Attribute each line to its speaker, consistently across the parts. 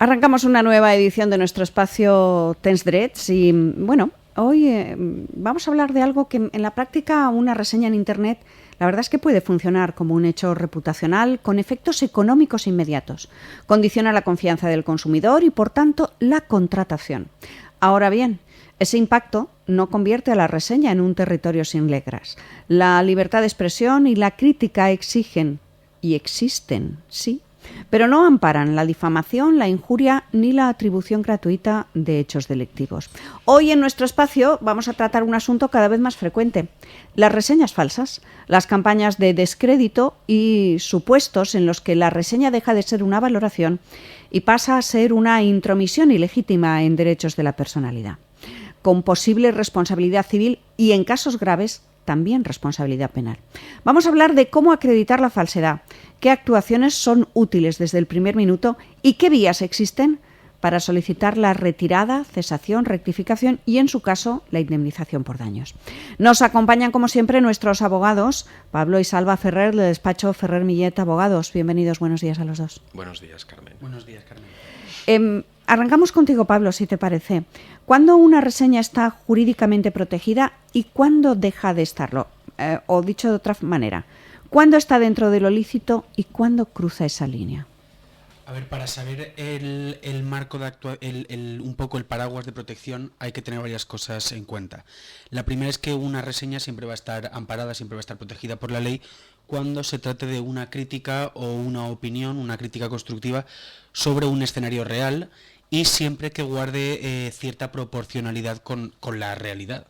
Speaker 1: Arrancamos una nueva edición de nuestro espacio Tens Drets y bueno, hoy vamos a hablar de algo que en la práctica una reseña en Internet la verdad es que puede funcionar como un hecho reputacional con efectos económicos inmediatos. Condiciona la confianza del consumidor y por tanto la contratación. Ahora bien, ese impacto no convierte a la reseña en un territorio sin reglas. La libertad de expresión y la crítica exigen y existen, sí, pero no amparan la difamación, la injuria ni la atribución gratuita de hechos delictivos. Hoy en nuestro espacio vamos a tratar un asunto cada vez más frecuente: las reseñas falsas, las campañas de descrédito y supuestos en los que la reseña deja de ser una valoración y pasa a ser una intromisión ilegítima en derechos de la personalidad, con posible responsabilidad civil y, en casos graves, también responsabilidad penal. Vamos a hablar de cómo acreditar la falsedad, qué actuaciones son útiles desde el primer minuto y qué vías existen para solicitar la retirada, cesación, rectificación y, en su caso, la indemnización por daños. Nos acompañan, como siempre, nuestros abogados, Pablo y Salva Ferrer, del despacho Ferrer Millet Abogados. Bienvenidos, buenos días a los dos.
Speaker 2: Buenos días, Carmen.
Speaker 3: Buenos días, Carmen.
Speaker 1: Arrancamos contigo, Pablo, si te parece. ¿Cuándo una reseña está jurídicamente protegida y cuándo deja de estarlo? O dicho de otra manera, ¿cuándo está dentro de lo lícito y cuándo cruza esa línea?
Speaker 3: A ver, para saber el marco de un poco el paraguas de protección, hay que tener varias cosas en cuenta. La primera es que una reseña siempre va a estar amparada, siempre va a estar protegida por la ley cuando se trate de una crítica o una opinión, una crítica constructiva sobre un escenario real y siempre que guarde cierta proporcionalidad con la realidad.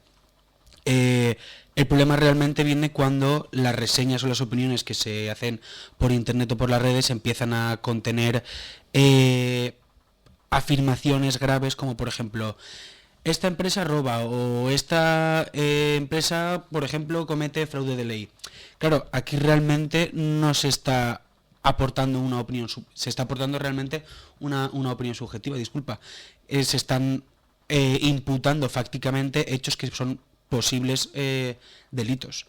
Speaker 3: El problema realmente viene cuando las reseñas o las opiniones que se hacen por internet o por las redes empiezan a contener afirmaciones graves como, por ejemplo, esta empresa roba o esta empresa, por ejemplo, comete fraude de ley. Claro, aquí realmente no se está aportando una opinión, se está aportando realmente una opinión subjetiva, disculpa. Se están imputando fácticamente hechos que son posibles delitos.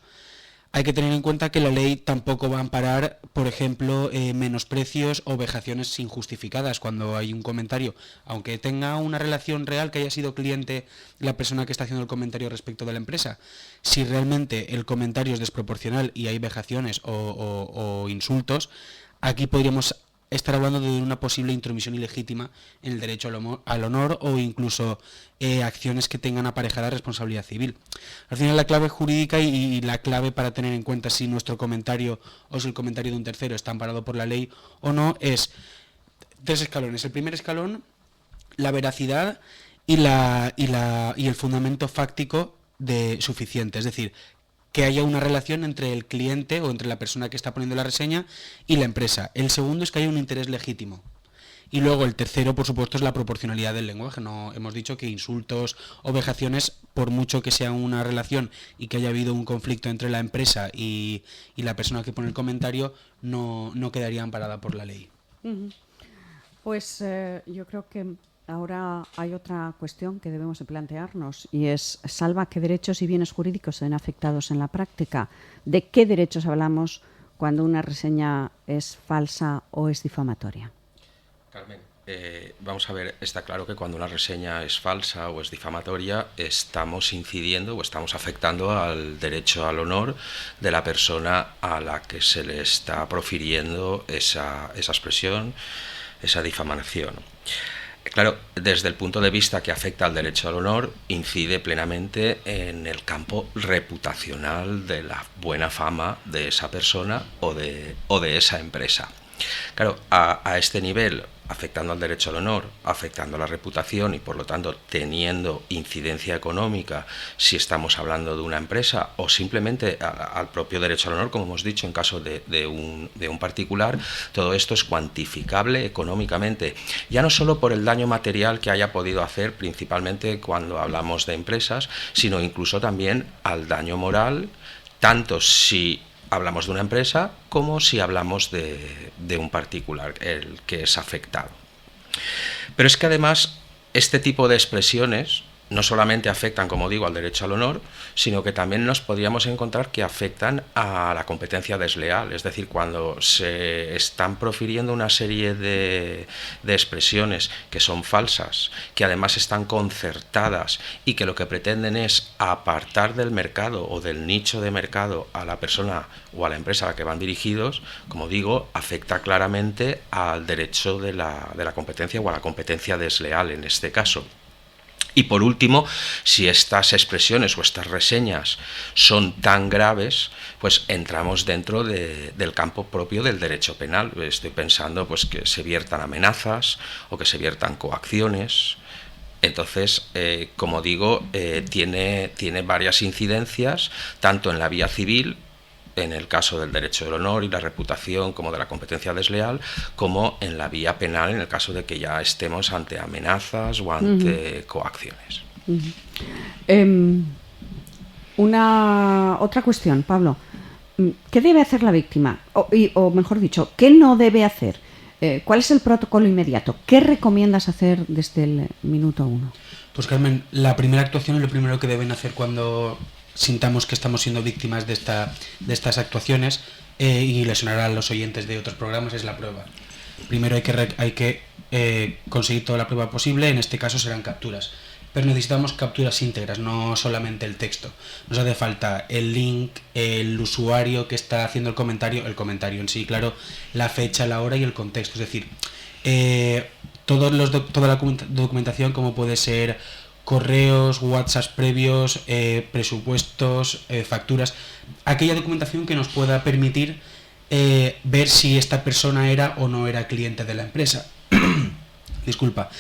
Speaker 3: Hay que tener en cuenta que la ley tampoco va a amparar, por ejemplo, menosprecios o vejaciones injustificadas cuando hay un comentario, aunque tenga una relación real, que haya sido cliente la persona que está haciendo el comentario respecto de la empresa. Si realmente el comentario es desproporcional y hay vejaciones o insultos, aquí podríamos estar hablando de una posible intromisión ilegítima en el derecho al honor o incluso acciones que tengan aparejada responsabilidad civil. Al final, la clave jurídica y la clave para tener en cuenta si nuestro comentario o si el comentario de un tercero está amparado por la ley o no es 3 escalones. El primer escalón, la veracidad y el fundamento fáctico suficiente, es decir, que haya una relación entre el cliente o entre la persona que está poniendo la reseña y la empresa. El segundo es que haya un interés legítimo. Y luego el tercero, por supuesto, es la proporcionalidad del lenguaje. No hemos dicho que insultos o vejaciones, por mucho que sea una relación y que haya habido un conflicto entre la empresa y la persona que pone el comentario, no quedaría amparada por la ley.
Speaker 1: Pues yo creo que ahora hay otra cuestión que debemos de plantearnos y es, Salva, ¿qué derechos y bienes jurídicos se ven afectados en la práctica? ¿De qué derechos hablamos cuando una reseña es falsa o es difamatoria?
Speaker 2: Carmen, vamos a ver, está claro que cuando una reseña es falsa o es difamatoria, estamos incidiendo o estamos afectando al derecho al honor de la persona a la que se le está profiriendo esa expresión, esa difamación. Claro, desde el punto de vista que afecta al derecho al honor, incide plenamente en el campo reputacional de la buena fama de esa persona o de esa empresa. Claro, a este nivel, afectando al derecho al honor, afectando a la reputación y por lo tanto teniendo incidencia económica si estamos hablando de una empresa o simplemente al propio derecho al honor, como hemos dicho, en caso de un particular, todo esto es cuantificable económicamente, ya no solo por el daño material que haya podido hacer, principalmente cuando hablamos de empresas, sino incluso también al daño moral, tanto si hablamos de una empresa como si hablamos de un particular, el que es afectado. Pero es que además este tipo de expresiones no solamente afectan, como digo, al derecho al honor, sino que también nos podríamos encontrar que afectan a la competencia desleal. Es decir, cuando se están profiriendo una serie de expresiones que son falsas, que además están concertadas y que lo que pretenden es apartar del mercado o del nicho de mercado a la persona o a la empresa a la que van dirigidos, como digo, afecta claramente al derecho de la competencia o a la competencia desleal en este caso. Y por último, si estas expresiones o estas reseñas son tan graves, pues entramos dentro del campo propio del derecho penal. Estoy pensando pues que se viertan amenazas o que se viertan coacciones. Entonces, como digo, tiene varias incidencias, tanto en la vía civil, en el caso del derecho del honor y la reputación, como de la competencia desleal, como en la vía penal en el caso de que ya estemos ante amenazas o ante coacciones.
Speaker 1: Otra cuestión, Pablo. ¿Qué debe hacer la víctima? O mejor dicho, ¿qué no debe hacer? ¿Cuál es el protocolo inmediato? ¿Qué recomiendas hacer desde el minuto 1?
Speaker 3: Pues Carmen, la primera actuación es lo primero que deben hacer cuando sintamos que estamos siendo víctimas de estas actuaciones, y le sonará a los oyentes de otros programas, es la prueba. Primero hay que conseguir toda la prueba posible, en este caso serán capturas. Pero necesitamos capturas íntegras, no solamente el texto. Nos hace falta el link, el usuario que está haciendo el comentario en sí, claro, la fecha, la hora y el contexto. Es decir, toda la documentación, como puede ser correos, WhatsApp previos, presupuestos, facturas, aquella documentación que nos pueda permitir ver si esta persona era o no era cliente de la empresa. Disculpa.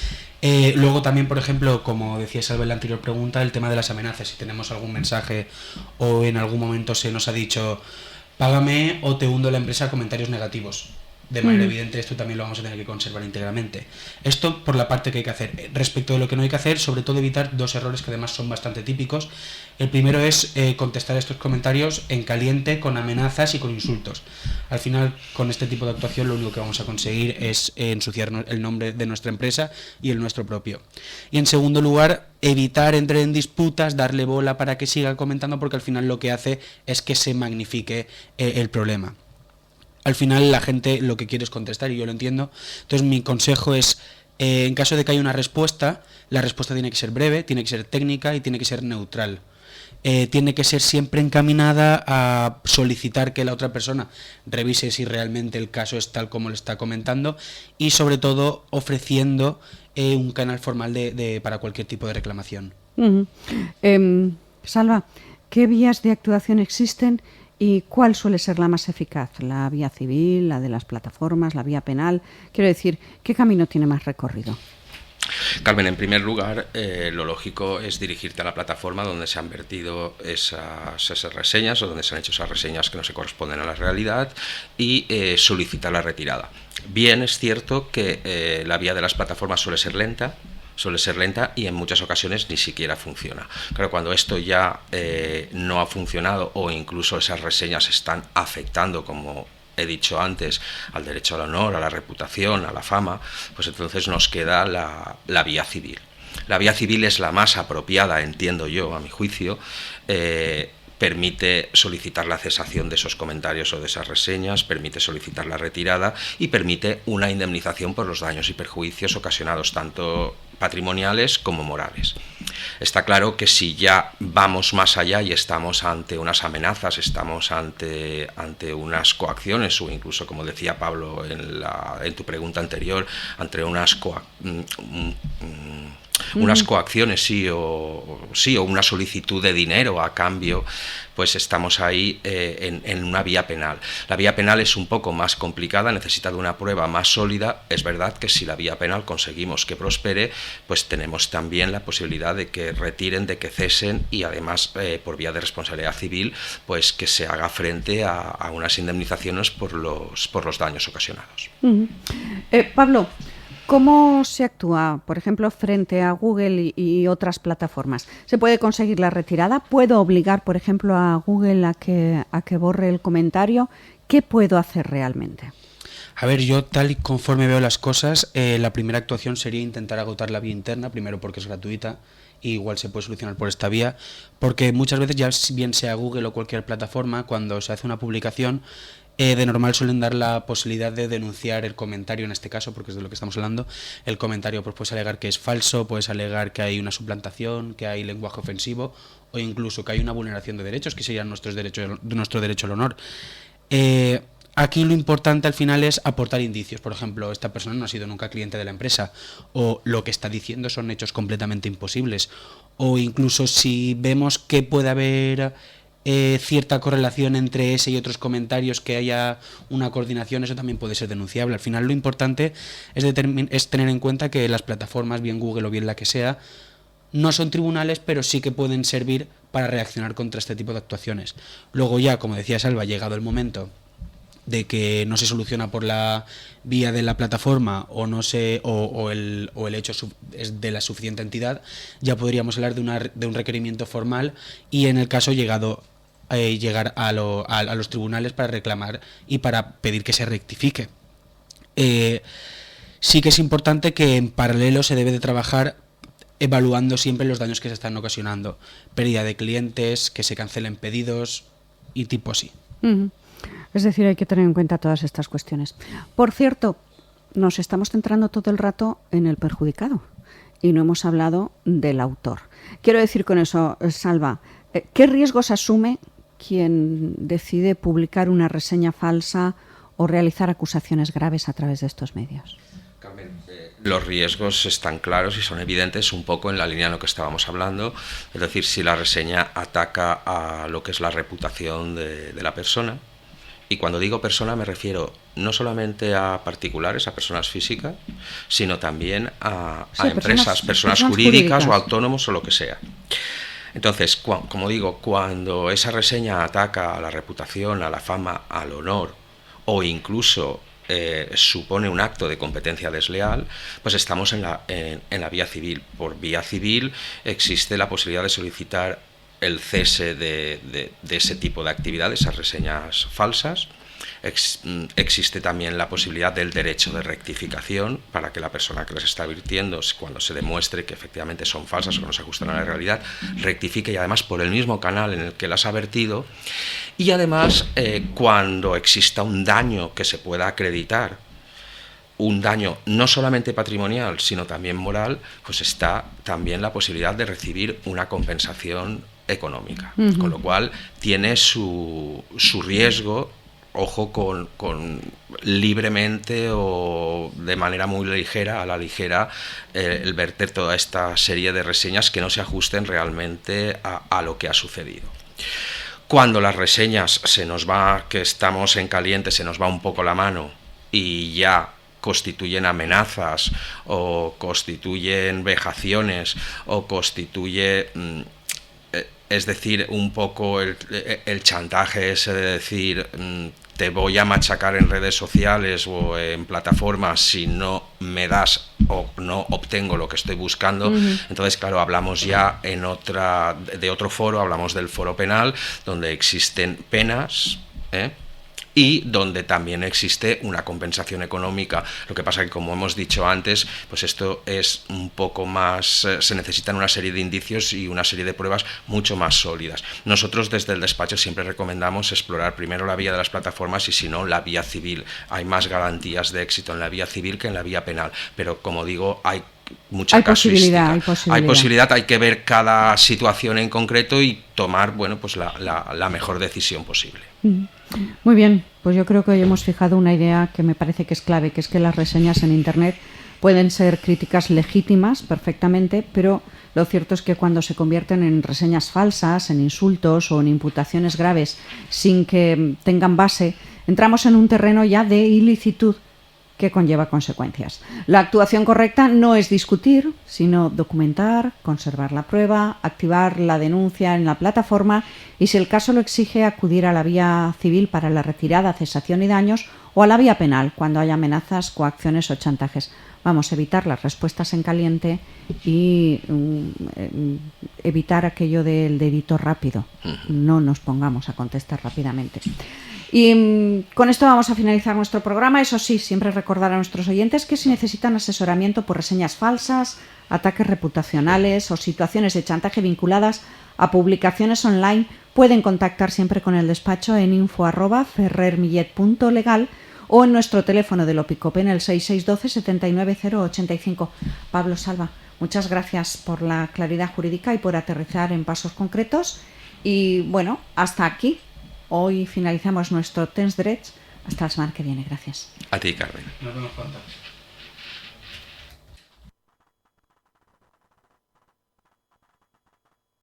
Speaker 3: Luego también, por ejemplo, como decía Salva en la anterior pregunta, el tema de las amenazas. Si tenemos algún mensaje o en algún momento se nos ha dicho págame o te hundo la empresa, comentarios negativos. De manera evidente, esto también lo vamos a tener que conservar íntegramente. Esto por la parte que hay que hacer. Respecto de lo que no hay que hacer, sobre todo evitar dos errores que además son bastante típicos. El primero es contestar estos comentarios en caliente, con amenazas y con insultos. Al final, con este tipo de actuación, lo único que vamos a conseguir es ensuciar el nombre de nuestra empresa y el nuestro propio. Y en segundo lugar, evitar entrar en disputas, darle bola para que siga comentando, porque al final lo que hace es que se magnifique el problema. Al final la gente lo que quiere es contestar y yo lo entiendo. Entonces mi consejo es, en caso de que haya una respuesta, la respuesta tiene que ser breve, tiene que ser técnica y tiene que ser neutral. Tiene que ser siempre encaminada a solicitar que la otra persona revise si realmente el caso es tal como le está comentando y sobre todo ofreciendo un canal formal para cualquier tipo de reclamación.
Speaker 1: Salva, ¿qué vías de actuación existen? ¿Y cuál suele ser la más eficaz? ¿La vía civil, la de las plataformas, la vía penal? Quiero decir, ¿qué camino tiene más recorrido?
Speaker 2: Carmen, en primer lugar, lo lógico es dirigirte a la plataforma donde se han vertido esas reseñas o donde se han hecho esas reseñas que no se corresponden a la realidad y solicitar la retirada. Bien, es cierto que la vía de las plataformas suele ser lenta y en muchas ocasiones ni siquiera funciona. Claro, cuando esto ya no ha funcionado o incluso esas reseñas están afectando, como he dicho antes, al derecho al honor, a la reputación, a la fama, pues entonces nos queda la vía civil. La vía civil es la más apropiada, entiendo yo, a mi juicio. Permite solicitar la cesación de esos comentarios o de esas reseñas, permite solicitar la retirada y permite una indemnización por los daños y perjuicios ocasionados tanto patrimoniales como morales. Está claro que si ya vamos más allá y estamos ante unas amenazas, estamos ante unas coacciones o incluso, como decía Pablo en tu pregunta anterior, ante unas coacciones o una solicitud de dinero a cambio, pues estamos ahí en una vía penal. La vía penal es un poco más complicada, necesita de una prueba más sólida. Es verdad que si la vía penal conseguimos que prospere, pues tenemos también la posibilidad de que retiren, de que cesen y además por vía de responsabilidad civil, pues que se haga frente a unas indemnizaciones por los daños ocasionados.
Speaker 1: Pablo, ¿cómo se actúa, por ejemplo, frente a Google y otras plataformas? ¿Se puede conseguir la retirada? ¿Puedo obligar, por ejemplo, a Google a que borre el comentario? ¿Qué puedo hacer realmente?
Speaker 3: A ver, yo tal y conforme veo las cosas, la primera actuación sería intentar agotar la vía interna, primero porque es gratuita igual se puede solucionar por esta vía, porque muchas veces, ya bien sea Google o cualquier plataforma, cuando se hace una publicación, de normal suelen dar la posibilidad de denunciar el comentario, en este caso, porque es de lo que estamos hablando. El comentario, pues puedes alegar que es falso, puedes alegar que hay una suplantación, que hay lenguaje ofensivo, o incluso que hay una vulneración de derechos, que serían nuestro derecho al honor. Aquí lo importante al final es aportar indicios. Por ejemplo, esta persona no ha sido nunca cliente de la empresa, o lo que está diciendo son hechos completamente imposibles, o incluso si vemos que puede haber cierta correlación entre ese y otros comentarios, que haya una coordinación, eso también puede ser denunciable. Al final lo importante es tener en cuenta que las plataformas, bien Google o bien la que sea, no son tribunales, pero sí que pueden servir para reaccionar contra este tipo de actuaciones. Luego ya, como decía Salva, llegado el momento de que no se soluciona por la vía de la plataforma o el hecho es de la suficiente entidad, ya podríamos hablar de un requerimiento formal, y en el caso llegar a los tribunales para reclamar y para pedir que se rectifique. Sí que es importante que en paralelo se debe de trabajar evaluando siempre los daños que se están ocasionando, pérdida de clientes, que se cancelen pedidos y tipo así.
Speaker 1: Uh-huh. Es decir, hay que tener en cuenta todas estas cuestiones. Por cierto, nos estamos centrando todo el rato en el perjudicado y no hemos hablado del autor. Quiero decir con eso, Salva, ¿qué riesgos asume quien decide publicar una reseña falsa o realizar acusaciones graves a través de estos medios?
Speaker 2: Carmen, los riesgos están claros y son evidentes, un poco en la línea de lo que estábamos hablando. Es decir, si la reseña ataca a lo que es la reputación de la persona, y cuando digo persona me refiero no solamente a particulares, a personas físicas, sino también a empresas, personas jurídicas o autónomos o lo que sea. Entonces, como digo, cuando esa reseña ataca a la reputación, a la fama, al honor, o incluso supone un acto de competencia desleal, pues estamos en la vía civil. Por vía civil existe la posibilidad de solicitar el cese de ese tipo de actividades, esas reseñas falsas. Existe también la posibilidad del derecho de rectificación para que la persona que les está advirtiendo, cuando se demuestre que efectivamente son falsas o no se ajustan a la realidad, rectifique, y además por el mismo canal en el que las ha vertido. Y además, cuando exista un daño que se pueda acreditar, un daño no solamente patrimonial, sino también moral, pues está también la posibilidad de recibir una compensación económica. Uh-huh. Con lo cual tiene su riesgo. Ojo con libremente o de manera muy ligera, a la ligera, el verter toda esta serie de reseñas que no se ajusten realmente a lo que ha sucedido. Cuando las reseñas que estamos en caliente, se nos va un poco la mano y ya constituyen amenazas o constituyen vejaciones o constituye... Es decir, un poco el chantaje ese de decir te voy a machacar en redes sociales o en plataformas si no me das o no obtengo lo que estoy buscando. Uh-huh. Entonces, claro, hablamos ya de otro foro, hablamos del foro penal, donde existen penas, y donde también existe una compensación económica. Lo que pasa que, como hemos dicho antes, pues esto es un poco más, se necesitan una serie de indicios y una serie de pruebas mucho más sólidas. Nosotros desde el despacho siempre recomendamos explorar primero la vía de las plataformas y, si no, la vía civil. Hay más garantías de éxito en la vía civil que en la vía penal, pero, como digo, hay mucha casuística. Hay posibilidad, hay que ver cada situación en concreto y tomar, bueno, pues la mejor decisión posible.
Speaker 1: Muy bien, pues yo creo que hoy hemos fijado una idea que me parece que es clave, que es que las reseñas en Internet pueden ser críticas legítimas perfectamente, pero lo cierto es que cuando se convierten en reseñas falsas, en insultos o en imputaciones graves sin que tengan base, entramos en un terreno ya de ilicitud que conlleva consecuencias. La actuación correcta no es discutir, sino documentar, conservar la prueba, activar la denuncia en la plataforma y, si el caso lo exige, acudir a la vía civil para la retirada, cesación y daños, o a la vía penal cuando haya amenazas, coacciones o chantajes. Vamos, evitar las respuestas en caliente y evitar aquello del dedito rápido. No nos pongamos a contestar rápidamente. Y con esto vamos a finalizar nuestro programa. Eso sí, siempre recordar a nuestros oyentes que si necesitan asesoramiento por reseñas falsas, ataques reputacionales o situaciones de chantaje vinculadas a publicaciones online, pueden contactar siempre con el despacho en info@ferrermillet.legal o en nuestro teléfono de Lopicope en el 6612 79085. Pablo Salva, muchas gracias por la claridad jurídica y por aterrizar en pasos concretos. Y bueno, hasta aquí. Hoy finalizamos nuestro Tens Drets. Hasta la semana que viene. Gracias.
Speaker 2: A ti, Carmen.
Speaker 3: Nos vemos pronto.